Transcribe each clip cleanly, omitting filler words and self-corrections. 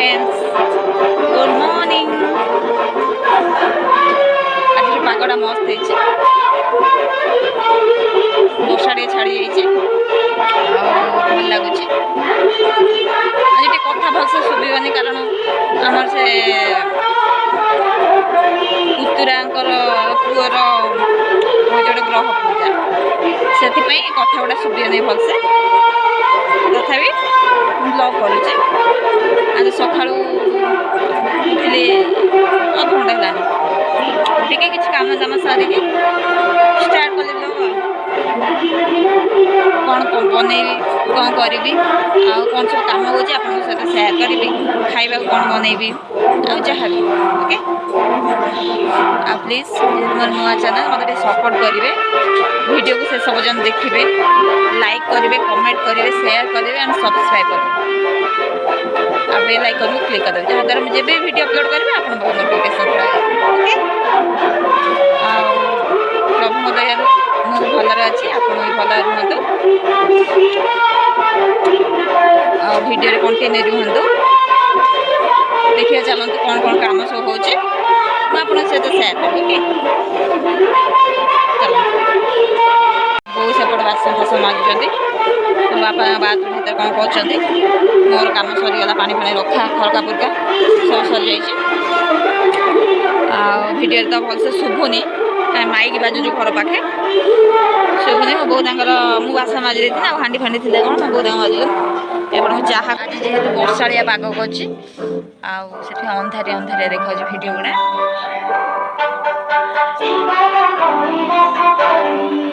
Friends, good morning. आज पागटा मस्त है, बर्षा टे छाड़ी भल लगुच। आज कथा भलसे शुभानी कारण आमर से पुतुरांकर पुअर गोटे ग्रह पूजा से कथा गुड़ा शुभानी भलसे तथापि ब्लॉग करुचे। आज सका उठिले अधघंटे है टे किसी काम दाम सारिक स्टार्ट कले ब्लॉग। कौन बनईबी कौन करी कौन सब कम हो सहित सेयार करी खावा कौन बनईबी जहाँ भी ओके। प्लीज मोर नुआ चैनल मतलब सपोर्ट करेंगे, वीडियो को शेष पर्यटन देखिए, लाइक करेंगे, कमेंट करेंगे, शेयर करेंगे एंड सब्सक्राइब करेंगे। आप बेल आइकन को क्लिक कर देवे जहाँद्वारा मुझे भी वीडियो अपलोड करेंगे आप नोटिफिकेशन पड़े ओके। प्रभु दया मुझे भलरे अच्छी आप भी भल रुहतु वीडियो कंटिन्यू रुहतु देखिए चलते कौन कौन काम सब हो सहित सेयार करें ओके। चलो बो सेपट बासन फासन माजुंट बापा बाथरूम भर कौन कर मोर कम सरीगला पानी फानी रखा खरका पुरका सब सरी जाइए। वीडियो तो भलसे शुभुनि माइक बाजुच घर पाखे शुभुनि। मो बो मुझे बासन माजी थी हांडी फांडी थी कौन मो बो बाजु एपटे मुझे चाह आज जेहतु वर्षाड़िया पाग करछि अंधारिया अंधारिया देखा वीडियो गुड़ा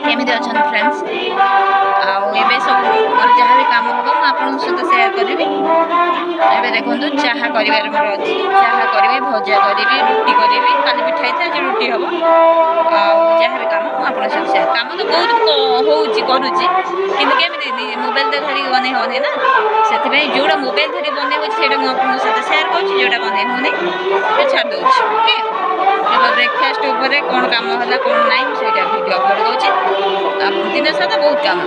केमी अच्छा फ्रेंड्स। आबे सब जहाँ भी कम हम मुझे सहित सेयार करी। एवं देखो चाह कर मोर अच्छी चाह करी भजा करी रुटी करी काली पिठा आज रुटी हम जहाँ भी कम मुझे सहित सेयार कम तो बहुत करुच्ची कि मोबाइल तो धरिक बन होनी ना से जोड़ा मोबाइल धरिक बन हो मुझे सहित सेयार कर जोड़ा बन होनी छाड़ दूसरी ओके। ब्रेकफास्ट उपरे कौन कम है कौन ना से वीडियो अपलोड करुच्ची दिन सारा बहुत कम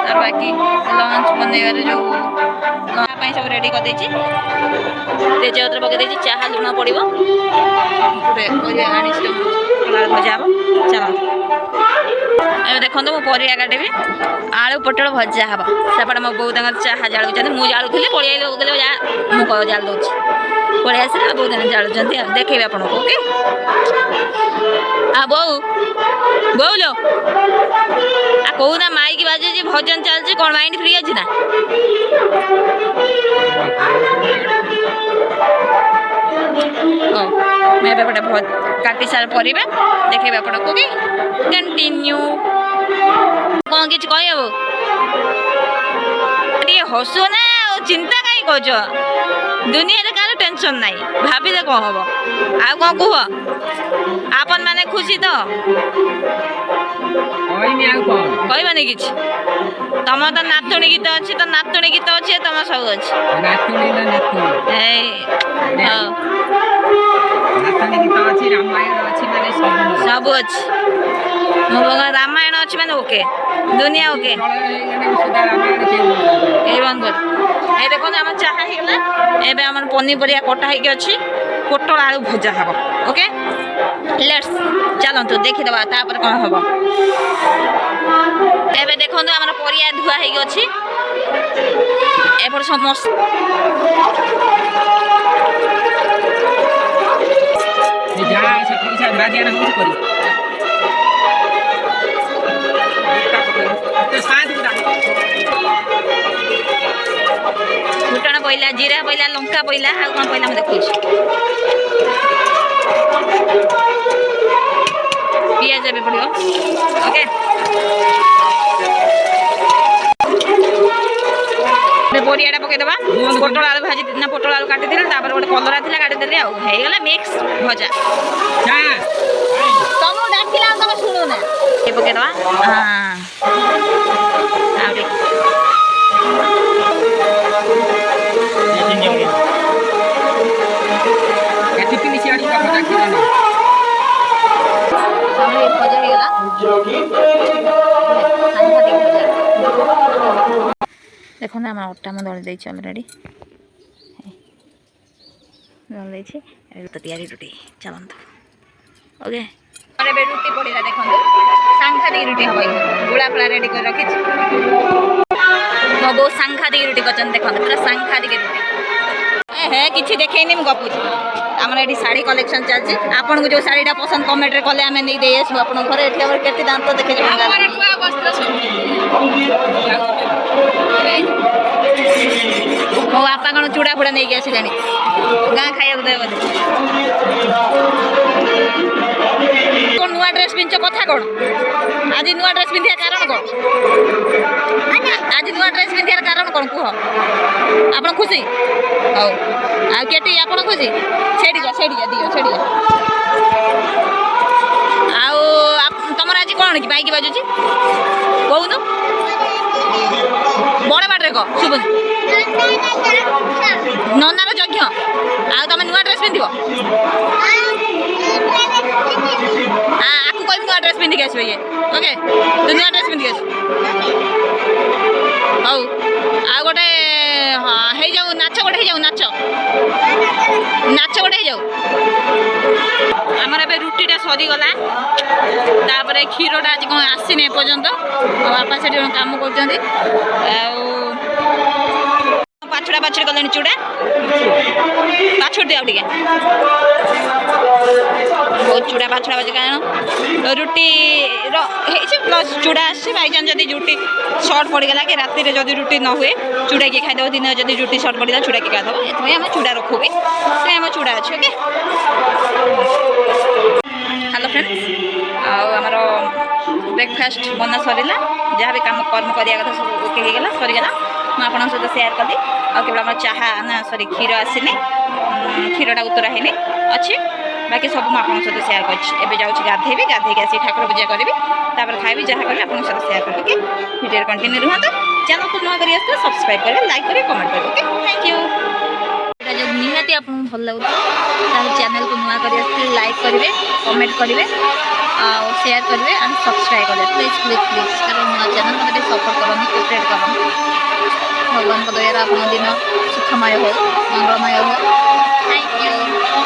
तार बाकी लंच बनइबार जो सब रेडी कर तेजपत्र पकई चाह लुण पड़ो गोटे आनी भजा हम चलो देखो मुझे परिया काटि आलू पोटल भजा हम सेपटे मो बो चाह जालुच्च मुझे जालुली पलि मुझे जाल दूसरी पलि आस बो जालुच्च देखेबी आपको ओके। बो बो लो कहना माइक बाजे भजन चलती कौन माइंड फ्री अच्छी ना मैं गोटे काटी सार पर देखेबी आपको कि कंटिन्यू कौन कि कह हसु ना चिंता कहीं कर दुनिया कार टेंशन ना भाभी कौन हम आ कौन कह आपन माने खुशी तो कहबानी कि तुम तो नातुणी गीत अच्छी तो नातुणी गीत अच्छी तुम सब अच्छी सब अच्छी मो रामायण अच्छी मैंने ओके दुनिया ओके बंद कर ये देखो आम चाह होगा एवं आम पनीपरिया कटा होगी अच्छी पोटल आलू भजा हम ओके। लेट्स चलतु देखीदबा तापर कौन हम एवं देखो आम परिया धुआ होगी एपट समस्त फुटण पड़ा जीरा पड़ा लंका पड़ा आ कौन पड़ा मुझे देखो पियाज भी पड़ो ओके। परिया पकईदबा पोटल आलू भाजी ना पोटल आलू काटी गोटे कलरा थी काटिदेली आईगला मिक्स भजा तुम डाकिला तुम शुणुना ये पकईदबा देखो ना आम अटा मैं दली देती अलरेडी तो तैयारी रुटी चलत ओके अरे रुटी पड़ा देखो सांघातिक रुटी हम गुड़ा फुड़ा रेडी कर रखी मो बहुत सांघातिक रुटी कर देखो पूरा सांघातिक रुटी हे किसी देखेनी मुझे गपुची आम ये शाढ़ी कलेक्शन चलती आपन को जो शाढ़ीटा पसंद कमेंट रे कले आम नहीं दे आसू आप घर ये केते दाम तो देखे मो बापा कौन चूड़ा फुड़ा नहीं आसी गाँ खाया दे बोधे कौन नुआ ड्रेस पिंच कथा कौन आज नुआ ड्रेस पिंधिया कारण कौन आज नुआ ड्रेस पिंधियार कारण कौन कह आप खुशी हौ आटी आप खुशी सेठी जा दियो सेठी जा तुम आज कौन कि बाइक बाजुची कहून बड़ बाटे कह शुभुन ननार यज्ञ तुम नुआ ड्रेस पिंध आपको कह नुआ ड्रेस पिंधिक आस ये ओके तू नुआ ड्रेस पिंधिक आस हौ आ गोटे हो जाऊ नाच गोटे हो जाऊ नाच गोटे हो जाऊ आमर ए रुटीटा सरीगला तापर क्षीरटा आज कौन आसनी एपर्यंत बापा से काम कर पाछड़ा पाछड़ी कले चूड़ा पाछड़ दिया टे बहुत चूड़ा पाछड़ा बाजे कारण रुटी प्लस चूड़ा आस बाईचान्स जब रुटी सर्ट पड़गला कि राति जब रुटी न हुए चूड़ा किए खाईदेव दिन जब रुटी सर्ट पड़ा चूड़ा किए खाईदेव ये आम चूड़ा रखू भी आम चूड़ा अच्छे ओके हेलो फ्रेंड्स आमर ब्रेकफास्ट बना सरला जहाँ भी कम कर्म करा कथा सब ओके होगा सरीगला मुझे आपन सहित सेयार कदी केवल आम चाहा ना सॉरी क्षीर आसनी क्षीरटा उतरा है अच्छे बाकी सब मुझे आपन सहित सेयार कर गाधेबी गाधे आसी ठाकुर पूजा करी खाइबी जहाँ करी आपन सहित सेयार कर ओके वीडियो कंटिन्यू रुहतु चैनल को नुआ करी सब्सक्राइब करेंगे लाइक करेंगे कमेंट करेंगे ओके थैंक यू जो निहाती आपको भल लगुता चैनल को नुआ करी लाइक करेंगे कमेंट करेंगे शेयर करेंगे एंड सब्सक्राइब करेंगे प्लीज प्लीज प्लीज कारण नुआ चैनल को सपोर्ट करें कोऑपरेट करें भगवान दया दिन सुखमय हो मंगलमय हो थैंक यू।